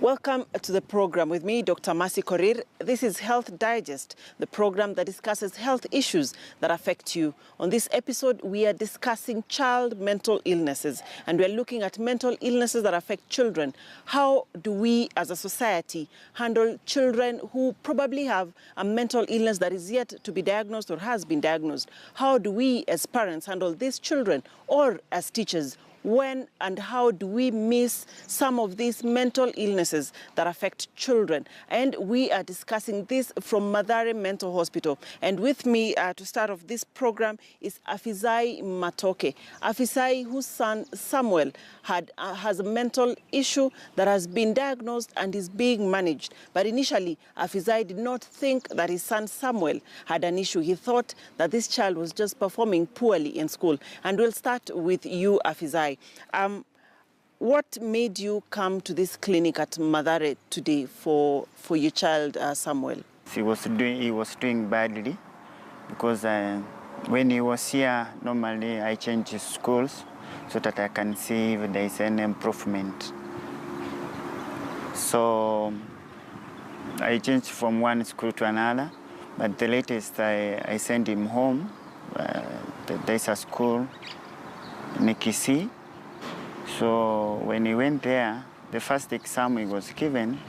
Welcome to the program with me, Dr. Mercy Korir. This is Health Digest, the program that discusses health issues that affect you. On this episode, we are discussing child mental illnesses, and we're looking at mental illnesses that affect children. How do we as a society handle children who probably have a mental illness that is yet to be diagnosed or has been diagnosed? How do we as parents handle these children, or as teachers? When and how do we miss some of these mental illnesses that affect children? And we are discussing this from Mathare Mental Hospital. And with me to start off this program is Afisai Matoke. Afisai, whose son Samuel has a mental issue that has been diagnosed and is being managed. But initially, Afisai did not think that his son Samuel had an issue. He thought that this child was just performing poorly in school. And we'll start with you, Afisai. What made you come to this clinic at Mathare today for your child, Samuel? He was doing badly because when he was here, normally I change schools so that I can see if there is any improvement. So I changed from one school to another, but the latest I sent him home. There's a school in Kisii. So when he went there, the first exam he was given,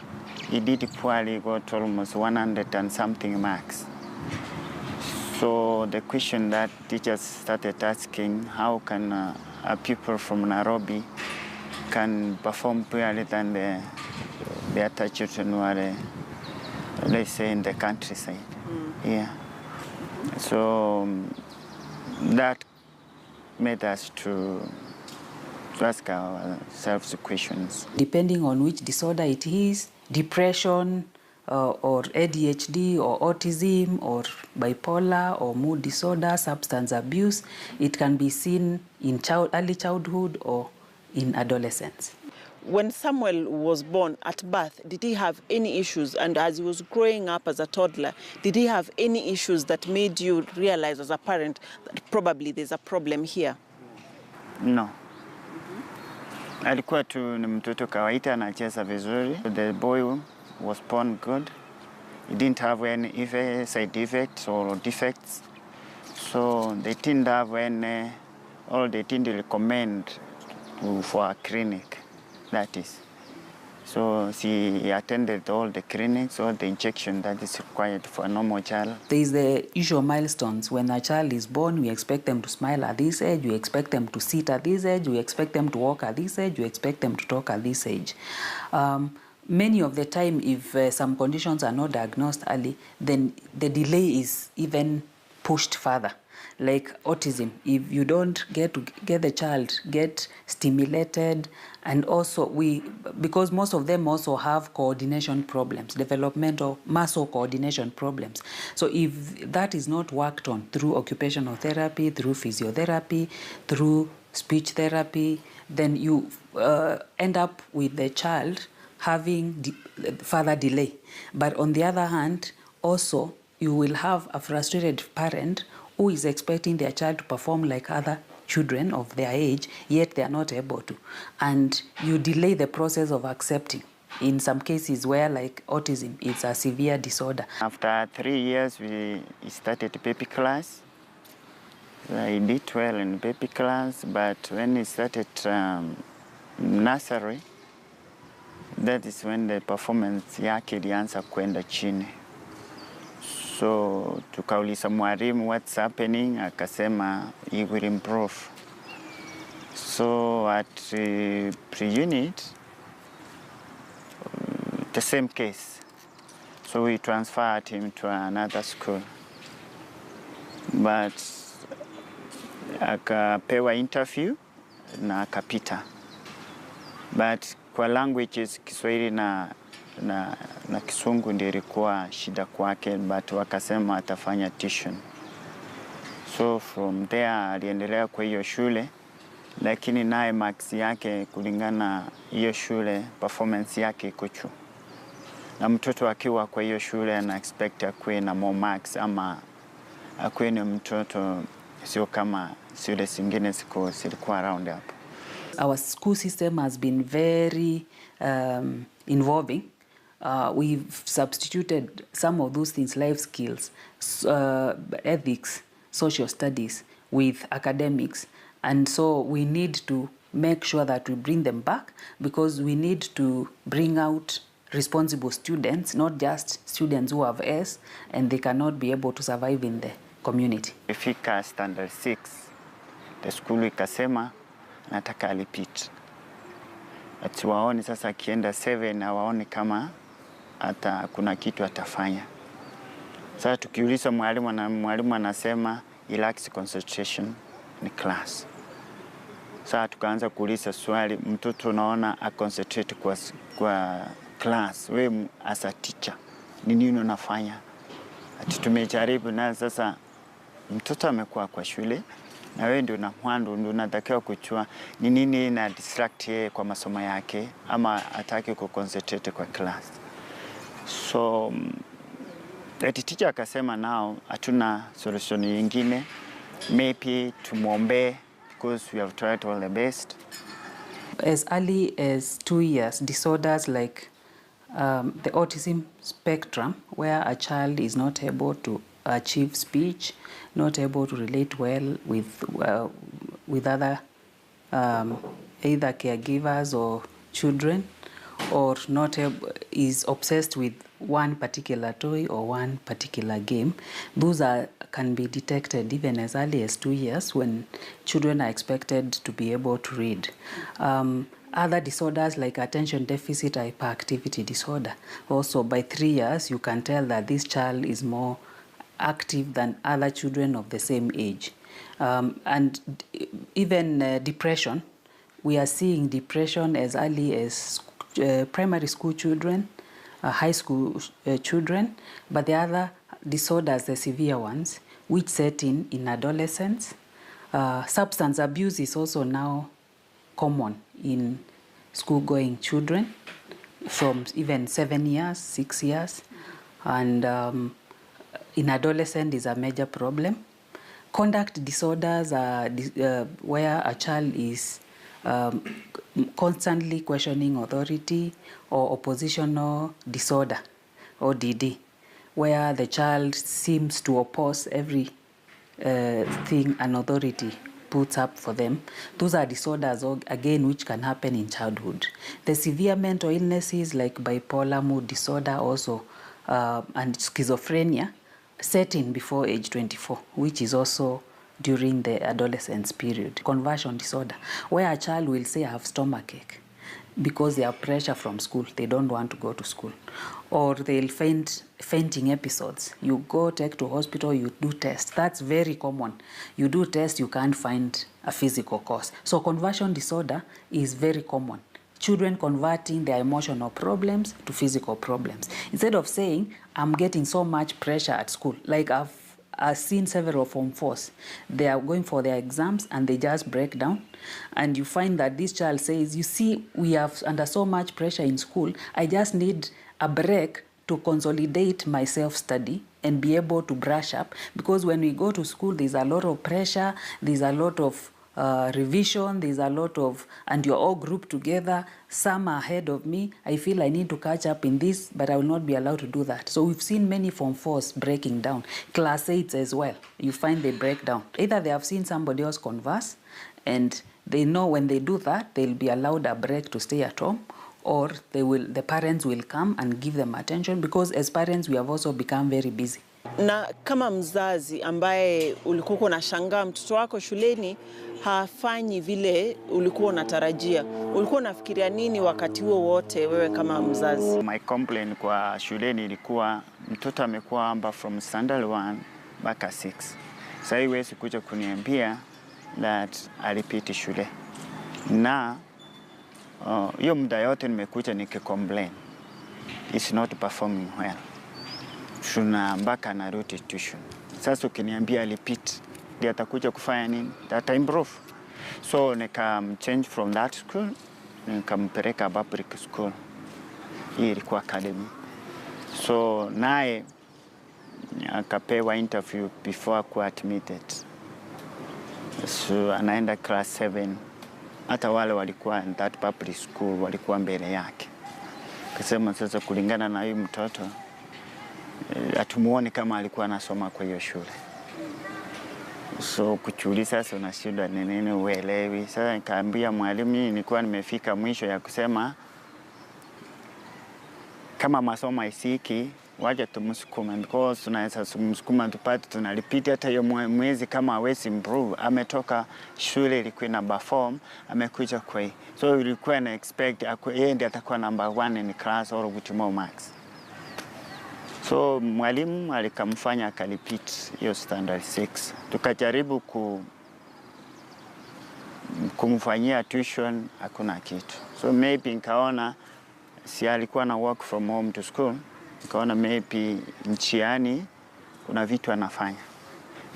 he did poorly, got almost 100 and something marks. So the question that teachers started asking, how can people from Nairobi can perform poorly than the other children who are, let's say, in the countryside? Yeah. So that made us to ask ourselves questions. Depending on which disorder it is, depression or ADHD or autism or bipolar or mood disorder, substance abuse, it can be seen in early childhood or in adolescence. When Samuel was born at birth, did he have any issues? And as he was growing up as a toddler, did he have any issues that made you realize as a parent that probably there's a problem here? No. Alikuwa tu ni mtoto kawaida, anacheza vizuri. The boy was born good. He didn't have any side effects or defects. So they didn't have any, or they didn't recommend for a clinic, that is. So she attended all the clinics, all the injection that is required for a normal child. There is the usual milestones. When a child is born, we expect them to smile at this age, we expect them to sit at this age, we expect them to walk at this age, we expect them to talk at this age. Many of the time, if some conditions are not diagnosed early, then the delay is even pushed further. Like autism, if you don't get the child get stimulated, and also because most of them also have coordination problems, developmental muscle coordination problems. So if that is not worked on through occupational therapy, through physiotherapy, through speech therapy, then you end up with the child having further delay. But on the other hand, also you will have a frustrated parent who is expecting their child to perform like other children of their age, yet they are not able to. And you delay the process of accepting. In some cases where, like autism, it's a severe disorder. After 3 years, we started baby class. I did well in baby class, but when we started nursery, that is when the performance yake ilianza kwenda chini. So tukauliza mwalimu what's happening, akasema he will improve. So at pre-unit, the same case. So we transferred him to another school. But akapewa interview na akapita. But kwa languages Kiswahili na Kisungu ndio ilikuwa shida kwake, but wakasema atafanya tuition. So from there aliendelea kwa hiyo shule, lakini naye marks yake kulingana hiyo shule performance yake iko juu. Na mtoto akiwa kwa hiyo shule ana expect akuwe na more marks ama akuwe ni mtoto sio kama shule zingine zilikuwa around hapo. our school system has been very involving. We've substituted some of those things, life skills, ethics, social studies, with academics. And so we need to make sure that we bring them back, because we need to bring out responsible students, not just students who have S and they cannot be able to survive in the community. Ifika standard 6, the school ikasema nataka alipit. Ati waone sasa akienda 7 na waone kama hata kuna kitu atafanya. Sasa tukiuliza mwalimu na mwalimu anasema he lacks concentration in class. Sasa tukaanza kuuliza swali, mtoto unaona a concentrate kwa class, wewe as a teacher ni nini unafanya? Ati tumejaribu, na sasa mtoto amekuwa kwa shule na wewe ndio ndio unatakiwa kuchua ni nini na distract yeye kwa masomo yake ama ataki ku concentrate kwa class. So the teacher akasema nao hatuna solution nyingine, maybe tumuombe, because we have tried all the best. As early as 2 years, disorders like the autism spectrum, where a child is not able to achieve speech, not able to relate well with other either caregivers or children, or not is obsessed with one particular toy or one particular game. Those can be detected even as early as 2 years, when children are expected to be able to read. Other disorders like attention deficit hyperactivity disorder, also by 3 years you can tell that this child is more active than other children of the same age. And even depression, we are seeing depression as early as primary school children, high school children, but the other disorders, the severe ones, which set in adolescence. Substance abuse is also now common in school-going children from even 7 years, 6 years, and in adolescent is a major problem. Conduct disorders are where a child is constantly questioning authority, or oppositional disorder, ODD, where the child seems to oppose every thing an authority puts up for them. Those are disorders, again, which can happen in childhood. The severe mental illnesses like bipolar mood disorder also and schizophrenia set in before age 24, which is also during the adolescence period. Conversion disorder, where a child will say, I have stomachache, because they have pressure from school. They don't want to go to school. Or they'll fainting episodes. You go take to hospital, you do tests. That's very common. You do tests, you can't find a physical cause. So conversion disorder is very common. Children converting their emotional problems to physical problems. Instead of saying, I'm getting so much pressure at school, like I've seen several Form 4s. They are going for their exams and they just break down. And you find that this child says, you see, we have under so much pressure in school, I just need a break to consolidate my self-study and be able to brush up. Because when we go to school, there's a lot of pressure, there's a lot of revision, there's a lot of, and you're all grouped together, some are ahead of me, I feel I need to catch up in this, but I will not be allowed to do that. So we've seen many Form 4s breaking down, Class 8s as well. You find they break down. Either they have seen somebody else converse, and they know when they do that, they'll be allowed a break to stay at home, or the parents will come and give them attention, because as parents we have also become very busy. Na kama mzazi ambaye ulikuwa unashangaa mtoto wako shuleni hafanyi vile ulikuwa unatarajia, ulikuwa unafikiria nini wakati huo wote wewe kama mzazi? My complaint kwa shuleni ilikuwa mtoto amekuwa amba from standard 1 mpaka 6. Sasa hiwezi kuja kuniambia that alipiti shule. Na hiyo muda yote nimekuja nikicomplain. It's not performing well. Shuna mpaka narudi tuition. Sasa ukiniambia alipiti, ndio atakuja kufanya nini? That improve. So change from that school, nikampeleka public school. Hii ilikuwa academy. So naye akapewa interview before kuwa admitted. So anaenda class 7 hata wale walikuwa in that public school walikuwa mbele yake. Kasema sasa kulingana na huyu mtoto hatumuoni kama alikuwa anasoma kwa hiyo shule. So kuchuliza sasa unashindwa ni nini uelewi. Sasa nikaambia mwalimu nilikuwa nimefika mwisho ya kusema kama masomo isiki waje tumsukuma, because tunaweza kumsukuma tupate tunalipita hata hiyo mwezi kama hawezi improve. Ametoka shule ilikuwa number 4 amekuja kwa hii. So ilikuwa na expect yeye ndiye atakuwa number 1 in class or with more marks. So mwalimu alikamfanya akalipit hiyo standard 6. Tukajaribu kumfanyia tuition, hakuna kitu. So maybe nikaona si alikuwa na work from home to school. Nikaona maybe nchiani kuna vitu anafanya.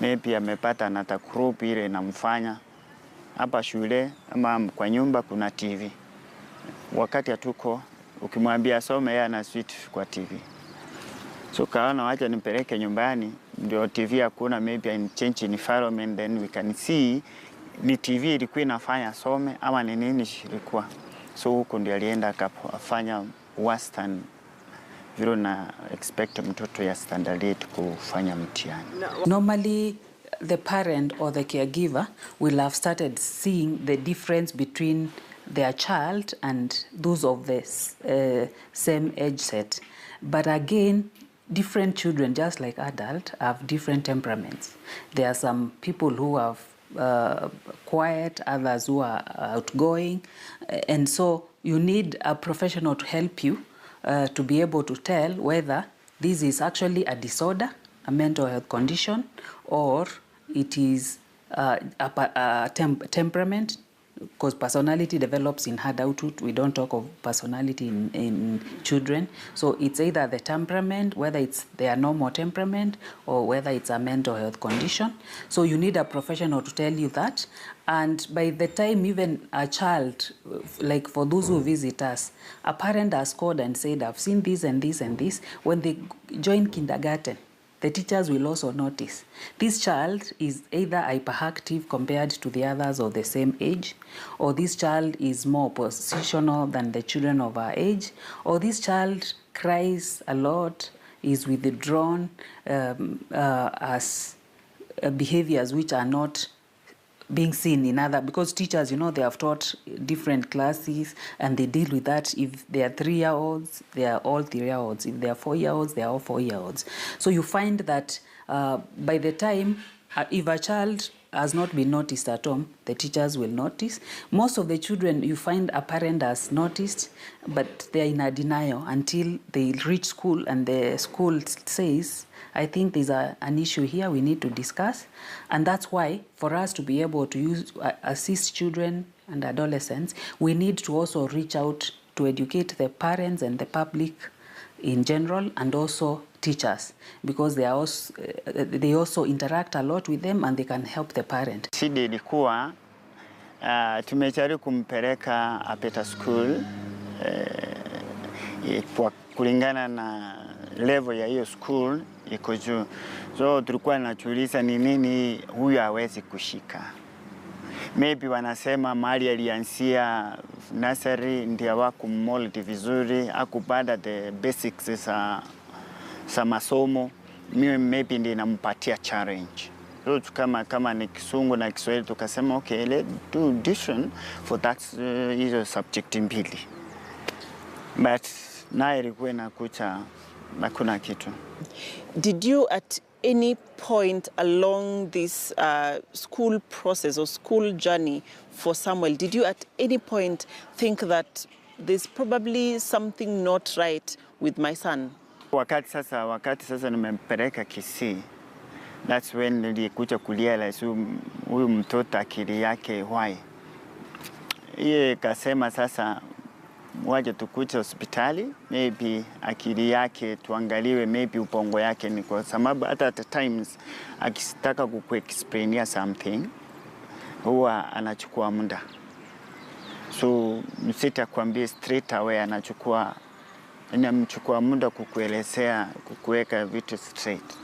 Maybe amepata anata group ile inamfanya. Hapa shule ama kwa nyumba kuna TV. Wakati hatuko ukimwambia some yeye ana switch kwa TV. So kaona wacha nipeleke nyumbani ndio TV hakuna, maybe I change environment then we can see ni TV ilikuwa inafanya some ama ni nini ilikuwa. So huko ndio alienda akafanya western vile na expect mtoto ya standard 8 kufanya mtihani. Normally the parent or the caregiver will have started seeing the difference between their child and those of the same age set. But again, different children, just like adults, have different temperaments. There are some people who are quiet, others who are outgoing. And so you need a professional to help you to be able to tell whether this is actually a disorder, a mental health condition, or it is a temperament, because personality develops in adulthood. We don't talk of personality in children. So it's either the temperament, whether it's their normal temperament, or whether it's a mental health condition. So you need a professional to tell you that. And by the time even a child, like for those who visit us, a parent has called and said, I've seen this and this and this. When they join kindergarten, the teachers will also notice this child is either hyperactive compared to the others of the same age, or this child is more oppositional than the children of our age, or this child cries a lot, is withdrawn, as behaviors which are not being seen in other, because teachers, you know, they have taught different classes and they deal with that. If they are 3-year-olds, they are all 3-year-olds. If they are 4-year-olds, they are all 4-year-olds. So you find that by the time, if a child has not been noticed at home, the teachers will notice. Most of the children, you find a parent has noticed, but they are in a denial until they reach school and the school says, I think there's an issue here we need to discuss. And that's why for us to be able to assist children and adolescents, we need to also reach out to educate the parents and the public in general, and also teachers, because they also interact a lot with them and they can help the parent. Shida ilikuwa tumejaribu kumpeleka Apeta School kwa kulingana na level ya hiyo school iko juu. So tulikuwa nachuliza ni nini huyu hawezi kushika. Maybe wanasema mahali alianzia nursery ndio hawakumold vizuri, hakupata the basics za masomo. Maybe ndio inampatia challenge. So kama ni Kisungu na Kiswahili tukasema okay, let's do addition for that hizo subject mbili. But naye ilikuwa inakucha hakuna kitu. Did you at any point along this school process or school journey for Samuel, did you at any point think that there's probably something not right with my son? Wakati sasa nimempeleka Kisii, that's when nilikuja kurealize huyu mtoto akili yake why. Yeye kasema sasa waje tukuche hospitali, maybe akili yake tuangaliwe, maybe upongo yake ni kwa sababu hata at times akitaka kukuexplainia something huwa anachukua muda. So sitakwambia straight away, anamchukua muda kukuelezea, kukuweka vitu straight.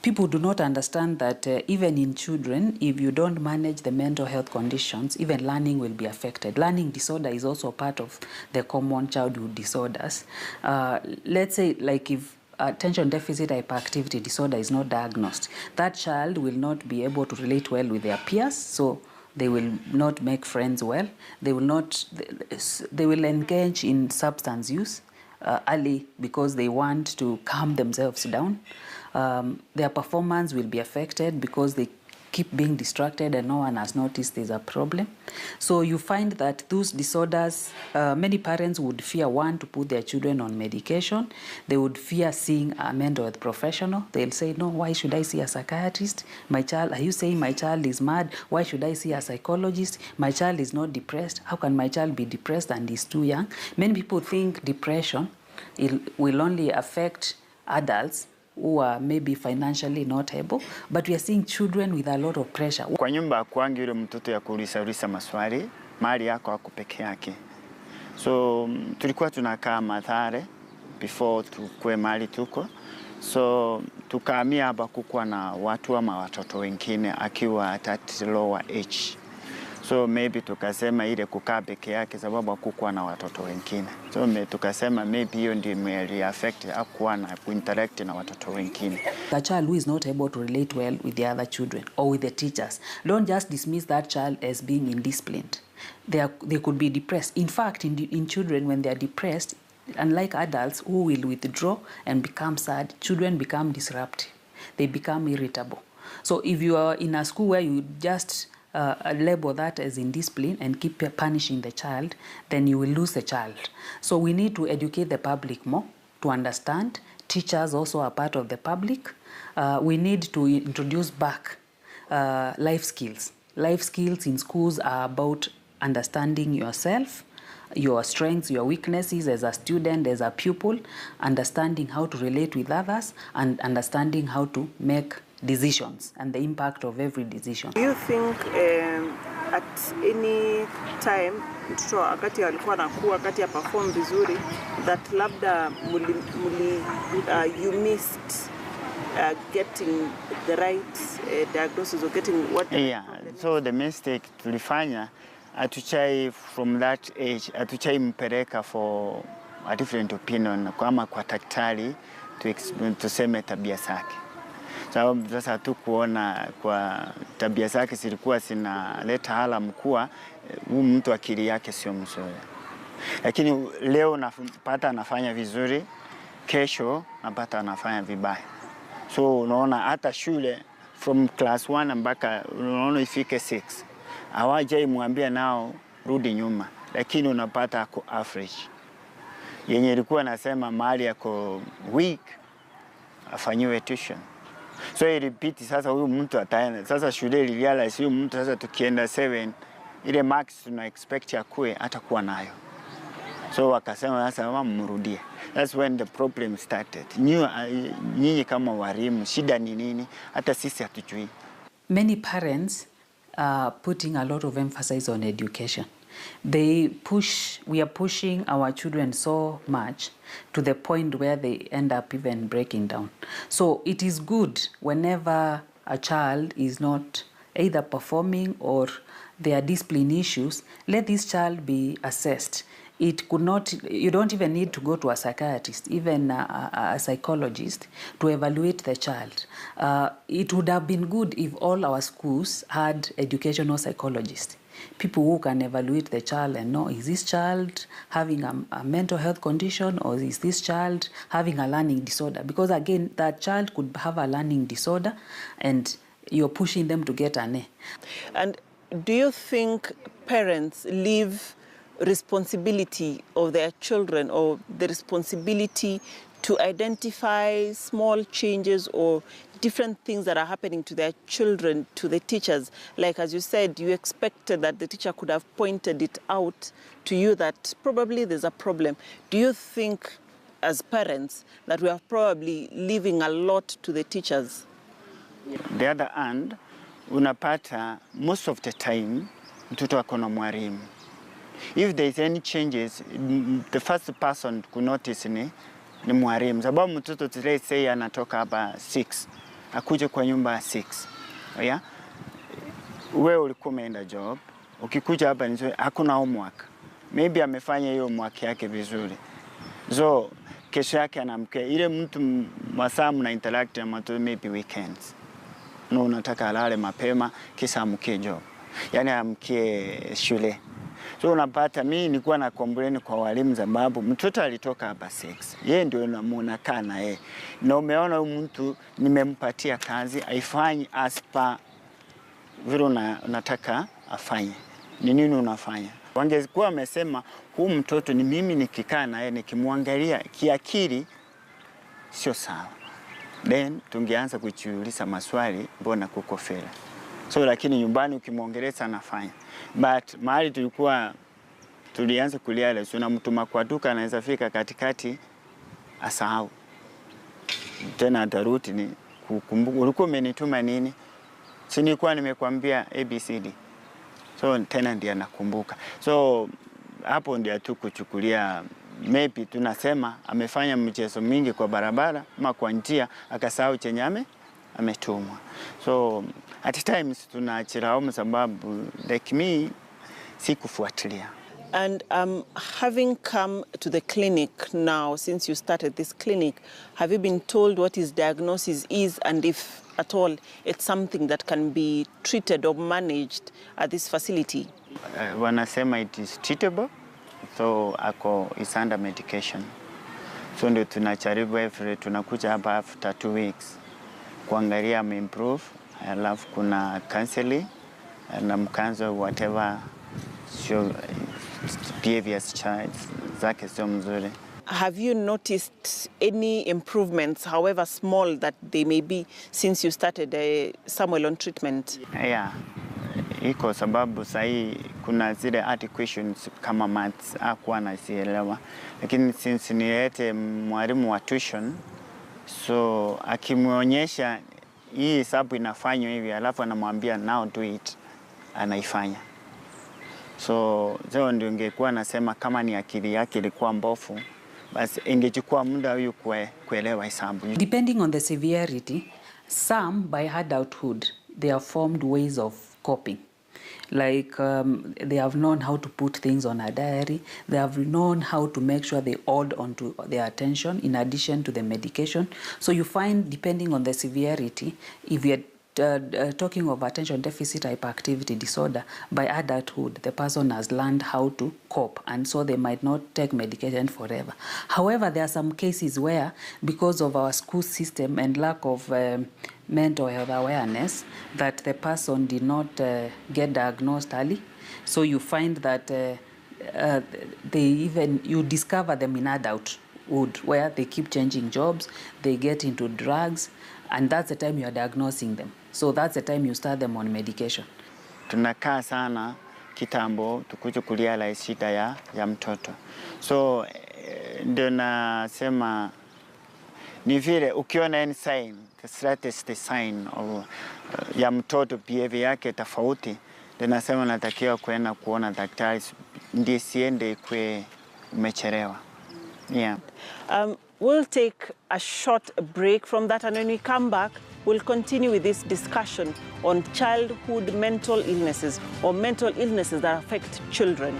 people do not understand that even in children, if you don't manage the mental health conditions, even learning will be affected. Learning disorder is also part of the common childhood disorders. Let's say, like, if attention deficit hyperactivity disorder is not diagnosed, that child will not be able to relate well with their peers, so they will not make friends well. They will engage in substance use early because they want to calm themselves down. Their performance will be affected because they keep being distracted and no one has noticed there's a problem. So you find that those disorders, many parents would fear, one, to put their children on medication. They would fear seeing a mental health professional. They'll say, no, why should I see a psychiatrist? My child, are you saying my child is mad? Why should I see a psychologist? My child is not depressed. How can my child be depressed and is too young? Many people think depression will only affect adults who are maybe financially not able, but we are seeing children with a lot of pressure. Kwa nyumba kwangu yule mtoto ya kuuliza maswali, mali yako ako peke yake. So tulikuwa tunakaa Mathare before tukue mali tuko. So tukahamia hapa kukuwa na watu ama watoto wengine akiwa at lower age. So maybe tukasema ile kukaa peke yake sababu hakukuwa na watoto wengine. So tukasema maybe hiyo ndio imeli affect hakuwa na kuinteract na watoto wengine. A child who is not able to relate well with the other children or with the teachers, don't just dismiss that child as being indisciplined. They could be depressed. In fact, in children, when they are depressed, unlike adults who will withdraw and become sad, children become disruptive. They become irritable. So if you are in a school where you just label that as indiscipline and keep punishing the child, then you will lose the child. So we need to educate the public more to understand. Teachers also are part of the public. We need to introduce back life skills. Life skills in schools are about understanding yourself, your strengths, your weaknesses as a student, as a pupil, understanding how to relate with others, and understanding how to make decisions and the impact of every decision. Do you think at any time mtoto wakati alikuwa anakuwa wakati ya perform vizuri that labda you missed getting the right diagnosis or getting what? Yeah, so the mistake tulifanya atuchai from that age atuchai mpeleka for a different opinion kama kwa daktari tuseme tabia zake. Sababu sasa tu kuona kwa tabia zake zilikuwa zinaleta halamu kuwa huyu mtu akili yake sio mzuri. Lakini leo napata anafanya vizuri, kesho napata anafanya vibaya. So unaona hata shule from class 1 mpaka unaona ifike 6. Hawajai mwambia nao rudi nyuma, lakini unapata ako average. Yenye ilikuwa nasema mahali yako weak afanyiwe tuition. So ilipiti sasa huyu mtu ataenda. Sasa shule ilirealize huyu mtu sasa tukienda 7 ile marks tuna expect akue atakuwa nayo. So wakasema sasa mama mrudie. That's when the problem started. Nyinyi kama walimu shida ni nini? Hata sisi hatujui. Many parents are putting a lot of emphasis on education. We are pushing our children so much to the point where they end up even breaking down. So it is good whenever a child is not either performing or there are discipline issues, let this child be assessed. It could not, you don't even need to go to a psychiatrist, even a psychologist, to evaluate the child. It would have been good if all our schools had educational psychologists, people who can evaluate the child and know, is this child having a mental health condition or is this child having a learning disorder? Because again, that child could have a learning disorder and you're pushing them to get an A. And do you think parents leave responsibility of their children or the responsibility to identify small changes or different things that are happening to their children to the teachers? Like as you said, you expected that the teacher could have pointed it out to you that probably there's a problem. Do you think as parents that we are probably leaving a lot to the teachers? The other hand, unapata most of the time mtoto ako na mwalimu. If there is any changes, the first person to notice ni mwalimu. Sababu mtoto today say anatoka hapa 6. akuje kwa nyumba 6. Yeah? Wewe ulikuwa umeenda job, ukikuja hapa hakuna homework. Maybe amefanya hiyo homework yake vizuri. So kesho yake anamkia ile mtu masaa mna interact na mtu maybe weekends. No, unataka alale mapema kisha amkie job. Yaani amkie shule. So unapata mimi nilikuwa na complain kwa walimu sababu mtoto alitoka hapa 6. Yeye ndio namuona na yeye. Na umeona huyu mtu nimempatia kazi haifanyi as per vile unataka afanye. Ni nini unafanya? Wangekuwa wamesema huu mtoto ni mimi nikikaa na yeye nikimwangalia kiakili sio sawa. Then tungeanza kujiuliza maswali, mbona kuko fela. So lakini nyumbani ukimwongeleza anafanya. But mahali tulianza kulia leo, unamtuma kwa duka anaweza fika katikati asahau. Tena atarudi ni kukumbuka ulikuwa umenituma nini? Si nilikuwa nimekwambia ABCD. So tena ndiye anakumbuka. So hapo ndio tu kuchukulia maybe tunasema amefanya mchezo mingi kwa barabara ama kwa njia akasahau chenye ametumwa. So at times tunachilaumu sababu like me sikufuatilia. And having come to the clinic now, since you started this clinic, have you been told what his diagnosis is and if at all it's something that can be treated or managed at this facility? Wanasema it is treatable, so is under medication. So ndio tunajaribu tunakuja hapa after 2 weeks kuangalia improve, alafu kuna counseling na mkanzo whatever behaviors zake sio mzuri. Have you noticed any improvements, however small that they may be, since you started Samuel on treatment? Yeah, iko sababu sahi kuna zile art questions kama maths hakuwa anasielewa, lakini since niete mwalimu wa tuition, so akimwonyesha hii hesabu inafanywa hivi alafu anamwambia now do it, anaifanya. So ndio ingekuwa nasema kama ni akili yake ilikuwa mbovu, basi ingechukua muda huyu kuelewa hesabu. Depending on the severity, some by adulthood they have formed ways of coping. Like they have known how to put things on a diary. They have known how to make sure they hold on to their attention in addition to the medication. So you find, depending on the severity, if you're talking of attention deficit hyperactivity disorder, by adulthood the person has learned how to cope, and so they might not take medication forever. However, there are some cases where, because of our school system and lack of mental health awareness, that the person did not get diagnosed early. So you find that you discover them in adulthood, where they keep changing jobs, they get into drugs, and that's the time you are diagnosing them. So that's the time you start them on medication. Tunakaa sana kitambo tukuje kulia shida ya mtoto. So ndio nasema ni vile ukiona any sign, the sign of ya mtoto behavior yake tofauti, ndio nasema natakiwa kwenda kuona daktari ndiye siende kwe umechelewa. Yeah. We'll take a short break from that, and when we come back, we'll continue with this discussion on childhood mental illnesses or mental illnesses that affect children.